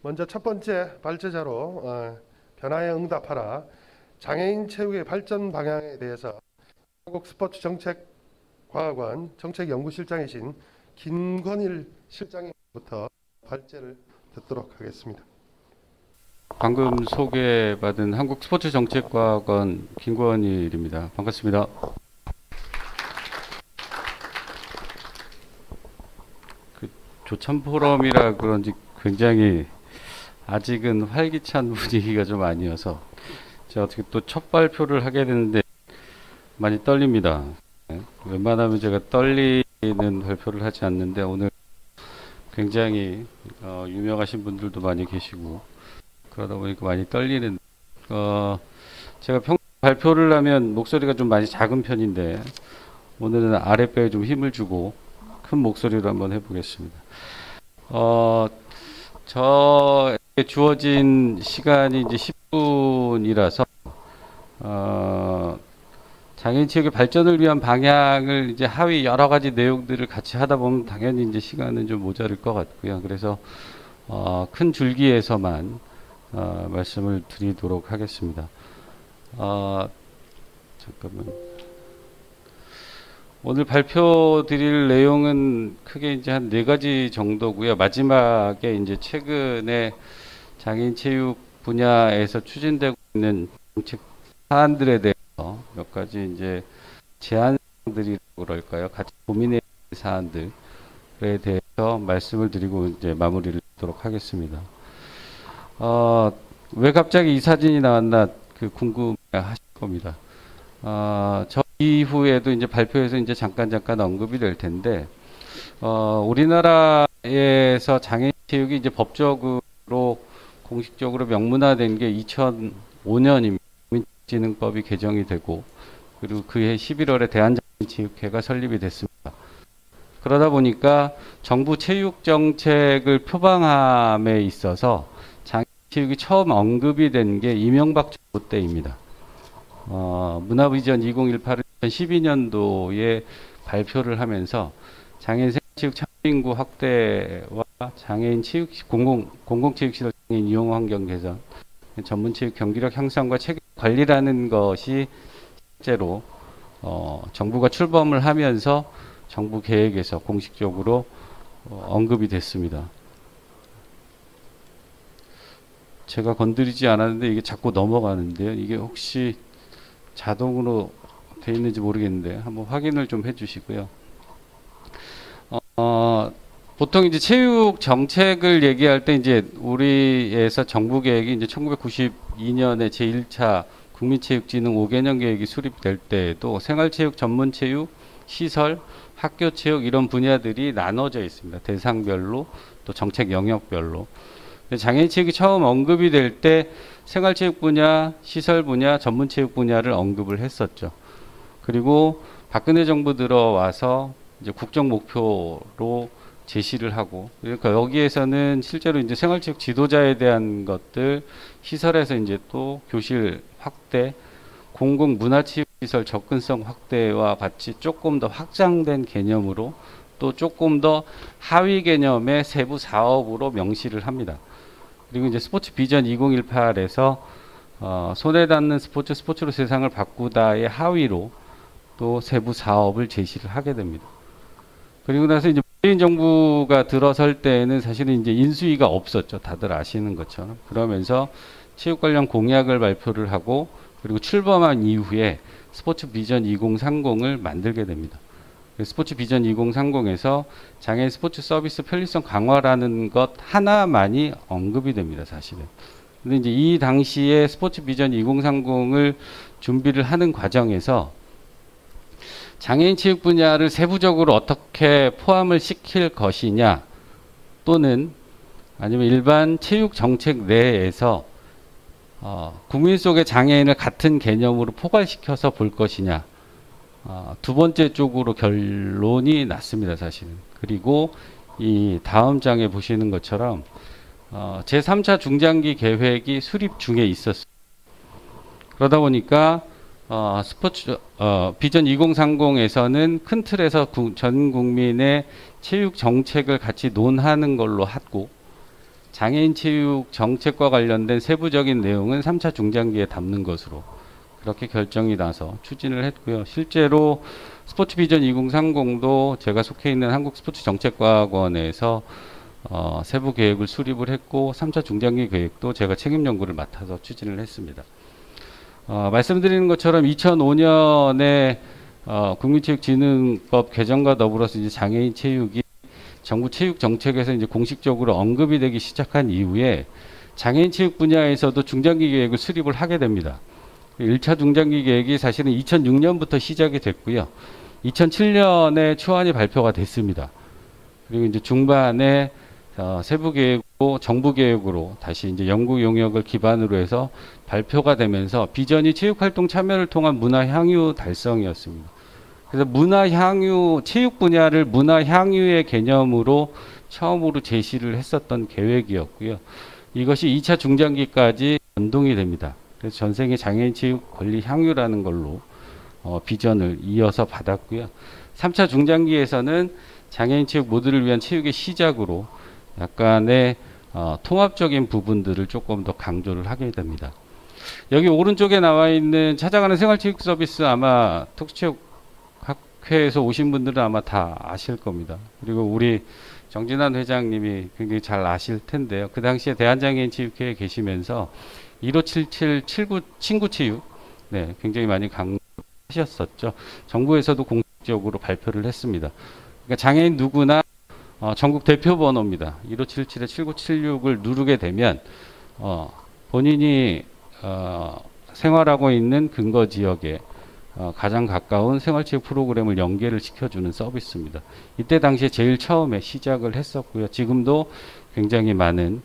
먼저 첫 번째 발제자로 변화에 응답하라 장애인 체육의 발전 방향에 대해서 한국스포츠정책과학원 정책연구실장이신 김건일 실장님부터 발제를 듣도록 하겠습니다. 방금 소개받은 한국스포츠정책과학원 김건일입니다. 반갑습니다. 조참 포럼이라 그런지 굉장히 아직은 활기찬 분위기가 좀 아니어서 제가 어떻게 또 첫 발표를 하게 되는데 많이 떨립니다. 웬만하면 제가 떨리는 발표를 하지 않는데 오늘 굉장히 유명하신 분들도 많이 계시고 그러다 보니까 많이 떨리는 제가 평소 발표를 하면 목소리가 좀 많이 작은 편인데 오늘은 아랫배에 좀 힘을 주고 큰 목소리로 한번 해보겠습니다. 저에게 주어진 시간이 이제 10분이라서 장애인 체육의 발전을 위한 방향을 이제 하위 여러 가지 내용들을 같이 하다 보면 당연히 이제 시간은 좀 모자랄 것 같고요. 그래서 큰 줄기에서만 말씀을 드리도록 하겠습니다. 잠깐만. 오늘 발표 드릴 내용은 크게 이제 한 네 가지 정도고요. 마지막에 이제 최근에 장애인 체육 분야에서 추진되고 있는 정책 사안들에 대해서 몇 가지 이제 제안들이라고 그럴까요? 같이 고민해 볼 사안들에 대해서 말씀을 드리고 이제 마무리를 하도록 하겠습니다. 왜 갑자기 이 사진이 나왔나 궁금해 하실 겁니다. 저 이후에도 이제 발표에서 이제 잠깐 언급이 될 텐데, 우리나라에서 장애인 체육이 이제 법적으로 공식적으로 명문화된 게 2005년입니다. 국민체육진흥법이 개정이 되고, 그리고 그해 11월에 대한장애인체육회가 설립이 됐습니다. 그러다 보니까 정부 체육 정책을 표방함에 있어서 장애인 체육이 처음 언급이 된 게 이명박 정부 때입니다. 문화비전 2018을 2012년도에 발표를 하면서 장애인 생활체육 참여인구 확대와 장애인 체육 공공체육시설 장애인 이용 환경 개선, 전문체육 경기력 향상과 체계 관리라는 것이 실제로 정부가 출범을 하면서 정부 계획에서 공식적으로 언급이 됐습니다. 제가 건드리지 않았는데 이게 자꾸 넘어가는데요. 이게 혹시 자동으로 돼 있는지 모르겠는데 한번 확인을 좀 해주시고요. 보통 이제 체육 정책을 얘기할 때 이제 우리에서 정부 계획이 이제 1992년에 제1차 국민체육진흥 5개년 계획이 수립될 때에도 생활체육, 전문체육, 시설, 학교체육 이런 분야들이 나눠져 있습니다. 대상별로 또 정책 영역별로. 장애인 체육이 처음 언급이 될 때 생활체육 분야, 시설 분야, 전문체육 분야를 언급을 했었죠. 그리고 박근혜 정부 들어와서 이제 국정 목표로 제시를 하고, 그러니까 여기에서는 실제로 이제 생활체육 지도자에 대한 것들, 시설에서 이제 또 교실 확대, 공공 문화체육 시설 접근성 확대와 같이 조금 더 확장된 개념으로 또 조금 더 하위 개념의 세부 사업으로 명시를 합니다. 그리고 이제 스포츠 비전 2018에서 손에 닿는 스포츠로 세상을 바꾸다의 하위로 또 세부 사업을 제시를 하게 됩니다. 그리고 나서 이제 문재인 정부가 들어설 때에는 사실은 이제 인수위가 없었죠. 다들 아시는 것처럼. 그러면서 체육 관련 공약을 발표를 하고 그리고 출범한 이후에 스포츠 비전 2030을 만들게 됩니다. 스포츠 비전 2030에서 장애인 스포츠 서비스 편리성 강화라는 것 하나만이 언급이 됩니다, 사실은. 근데 이제 이 당시에 스포츠 비전 2030을 준비를 하는 과정에서 장애인 체육 분야를 세부적으로 어떻게 포함을 시킬 것이냐, 또는 아니면 일반 체육 정책 내에서 국민 속의 장애인을 같은 개념으로 포괄시켜서 볼 것이냐, 두 번째 쪽으로 결론이 났습니다, 사실은. 그리고 이 다음 장에 보시는 것처럼 제3차 중장기 계획이 수립 중에 있었어요. 그러다 보니까 스포츠 비전 2030에서는 큰 틀에서 전 국민의 체육 정책을 같이 논하는 걸로 하고, 장애인 체육 정책과 관련된 세부적인 내용은 3차 중장기에 담는 것으로 그렇게 결정이 나서 추진을 했고요. 실제로 스포츠 비전 2030도 제가 속해 있는 한국스포츠정책과학원에서 세부 계획을 수립을 했고 3차 중장기 계획도 제가 책임 연구를 맡아서 추진을 했습니다. 말씀드리는 것처럼 2005년에 국민체육진흥법 개정과 더불어서 이제 장애인 체육이 정부 체육 정책에서 이제 공식적으로 언급이 되기 시작한 이후에 장애인 체육 분야에서도 중장기 계획을 수립을 하게 됩니다. 1차 중장기 계획이 사실은 2006년부터 시작이 됐고요. 2007년에 초안이 발표가 됐습니다. 그리고 이제 중반에 세부 계획으로 정부 계획으로 다시 이제 연구 용역을 기반으로 해서 발표가 되면서 비전이 체육 활동 참여를 통한 문화 향유 달성이었습니다. 그래서 문화 향유 체육 분야를 문화 향유의 개념으로 처음으로 제시를 했었던 계획이었고요. 이것이 2차 중장기까지 연동이 됩니다. 그래서 전생의 장애인 체육 권리 향유라는 걸로 비전을 이어서 받았고요. 3차 중장기에서는 장애인 체육 모두를 위한 체육의 시작으로 약간의 통합적인 부분들을 조금 더 강조를 하게 됩니다. 여기 오른쪽에 나와 있는 찾아가는 생활체육 서비스 아마 특수체육학회에서 오신 분들은 아마 다 아실 겁니다. 그리고 우리 정진환 회장님이 굉장히 잘 아실 텐데요. 그 당시에 대한장애인 체육회에 계시면서 1577 친구체육 네, 굉장히 많이 강조하셨었죠. 정부에서도 공식적으로 발표를 했습니다. 그러니까 장애인 누구나 전국 대표 번호입니다. 1577에 7976을 누르게 되면 본인이 생활하고 있는 근거 지역에 가장 가까운 생활체육 프로그램을 연계를 시켜주는 서비스입니다. 이때 당시에 제일 처음에 시작을 했었고요. 지금도 굉장히 많은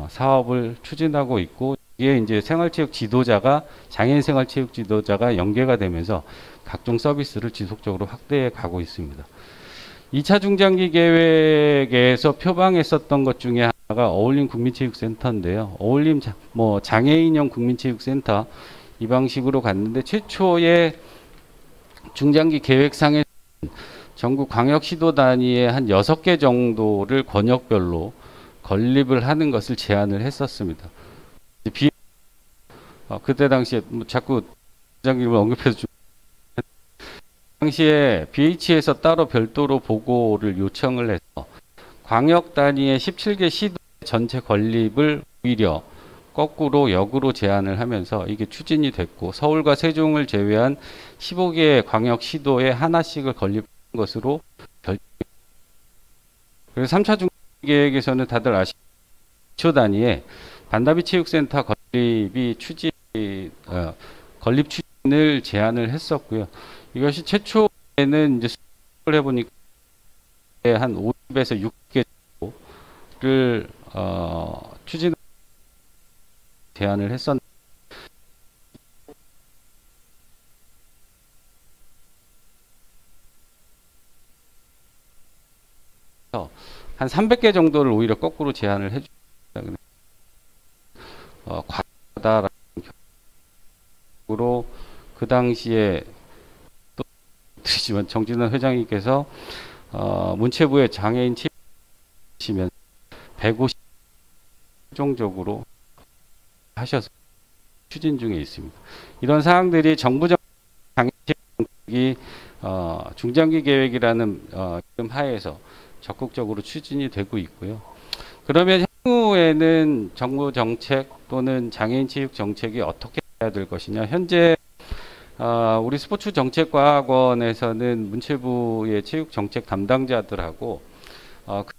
사업을 추진하고 있고 이게 이제 생활체육 지도자가 장애인 생활체육 지도자가 연계가 되면서 각종 서비스를 지속적으로 확대해 가고 있습니다. 2차 중장기 계획에서 표방했었던 것 중에 하나가 어울림 국민체육센터인데요. 어울림 장애인형 국민체육센터 이 방식으로 갔는데 최초의 중장기 계획상에 전국 광역시도 단위의 한 6개 정도를 권역별로 건립을 하는 것을 제안을 했었습니다. 그때 당시에 자꾸 부장님을 언급해서 당시에 BH에서 따로 별도로 보고를 요청을 해서 광역 단위의 17개 시도 전체 건립을 오히려 거꾸로 역으로 제안을 하면서 이게 추진이 됐고 서울과 세종을 제외한 15개 광역 시도에 하나씩을 건립한 것으로 결정. 그래서 3차 중기 계획에서는 다들 아시죠? 초 단위에 반다비 체육센터 건립 추진을 제안을 했었고요. 이것이 최초에는 이제 수립을 해보니까 한 50에서 6개를 추진 제안을 했었는데 한 300개 정도를 오히려 거꾸로 제안을 해주셨습니다. 과다라는 경우로 그 당시에 또 드리지만 정진환 회장님께서 문체부의 장애인 체육시면 150 최종적으로 하셔서 추진 중에 있습니다. 이런 사항들이 정부 장애인 체육이 중장기 계획이라는 이름 하에서 적극적으로 추진이 되고 있고요. 그러면 향후에는 정부 정책 또는 장애인 체육 정책이 어떻게 해야 될 것이냐. 현재 우리 스포츠 정책과학원에서는 문체부의 체육 정책 담당자들하고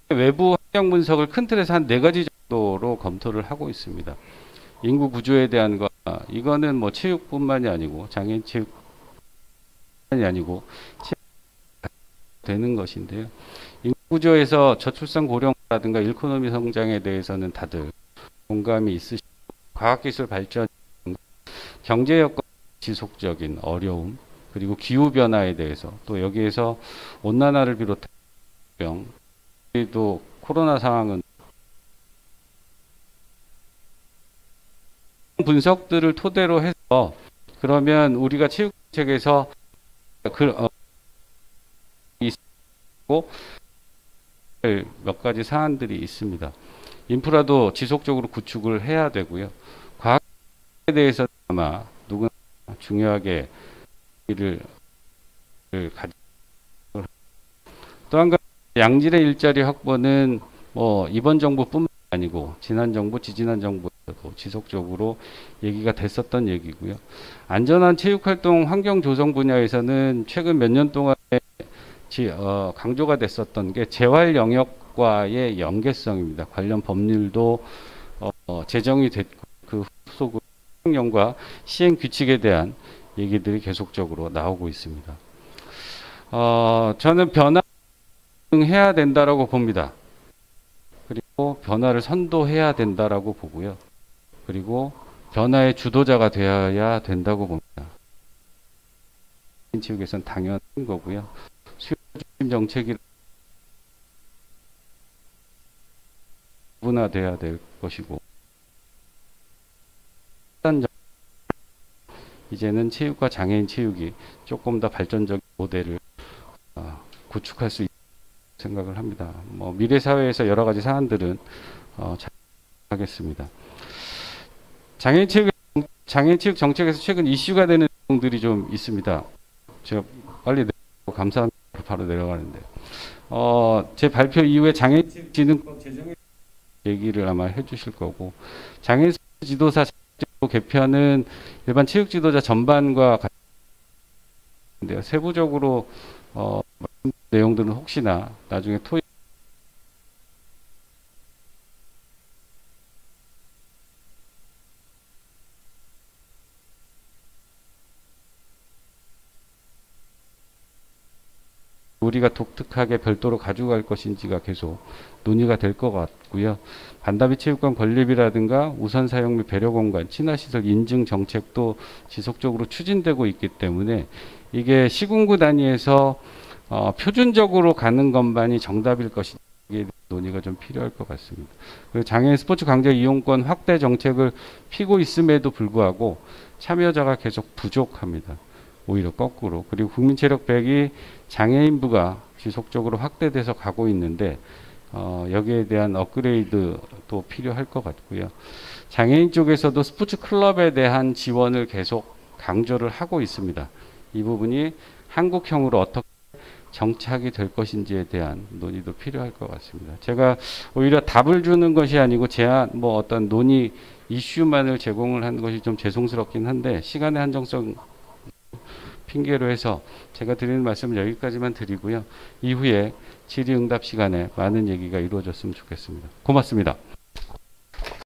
외부 환경 분석을 큰 틀에서 한 4가지 정도로 검토를 하고 있습니다. 인구 구조에 대한 거, 이거는 뭐 체육뿐만이 아니고 장애인 체육뿐만이 아니고 되는 것인데요. 인구 구조에서 저출산 고령화라든가 일코노미 성장에 대해서는 다들 공감이 있으시고 과학기술 발전, 경제 여건 지속적인 어려움, 그리고 기후 변화에 대해서 또 여기에서 온난화를 비롯한 병, 또 코로나 상황은 분석들을 토대로 해서 그러면 우리가 체육 정책에서 있고 몇 가지 사안들이 있습니다. 인프라도 지속적으로 구축을 해야 되고요. 과학에 대해서 아마 누구나 중요하게 일을 가지고 또 한 가지 양질의 일자리 확보는 뭐 이번 정부뿐만 아니고 지난 정부, 지지난 정부에서도 지속적으로 얘기가 됐었던 얘기고요. 안전한 체육활동 환경 조성 분야에서는 최근 몇 년 동안에 강조가 됐었던 게 재활 영역과의 연계성입니다. 관련 법률도 제정이 됐고 그 후속으로 행령과 시행 규칙에 대한 얘기들이 계속적으로 나오고 있습니다. 저는 변화해야 된다라고 봅니다. 그리고 변화를 선도해야 된다라고 보고요. 그리고 변화의 주도자가 되어야 된다고 봅니다. 체육에서는 당연한 거고요. 수요 중심 정책이 분화돼야 될 것이고 이제는 체육과 장애인 체육이 조금 더 발전적인 모델을 구축할 수 있다고 생각을 합니다. 뭐 미래 사회에서 여러 가지 사안들은 잘 하겠습니다. 장애인 체육 정책에서 최근 이슈가 되는 내용들이 좀 있습니다. 제가 빨리 내려가고 감사합니다. 바로 내려가는데 제 발표 이후에 장애인 체육진흥법 제정에 얘기를 아마 해주실 거고 장애인 지도사 개편은 일반 체육 지도자 전반과 같이 인데요. 세부적으로 내용들은 혹시나 나중에 토의 우리가 독특하게 별도로 가져갈 것인지가 계속 논의가 될 것 같고요. 반다비 체육관 건립이라든가 우선 사용 및 배려 공간, 친화시설 인증 정책도 지속적으로 추진되고 있기 때문에 이게 시군구 단위에서 표준적으로 가는 것만이 정답일 것인지 논의가 좀 필요할 것 같습니다. 그리고 장애인 스포츠 강제 이용권 확대 정책을 피고 있음에도 불구하고 참여자가 계속 부족합니다. 오히려 거꾸로. 그리고 국민체력백이 장애인부가 지속적으로 확대돼서 가고 있는데 여기에 대한 업그레이드도 필요할 것 같고요. 장애인 쪽에서도 스포츠 클럽에 대한 지원을 계속 강조를 하고 있습니다. 이 부분이 한국형으로 어떻게 정착이 될 것인지에 대한 논의도 필요할 것 같습니다. 제가 오히려 답을 주는 것이 아니고 제안 뭐 어떤 논의 이슈만을 제공을 하는 것이 좀 죄송스럽긴 한데 시간의 한정성 핑계로 해서 제가 드리는 말씀은 여기까지만 드리고요. 이후에 질의응답 시간에 많은 얘기가 이루어졌으면 좋겠습니다. 고맙습니다.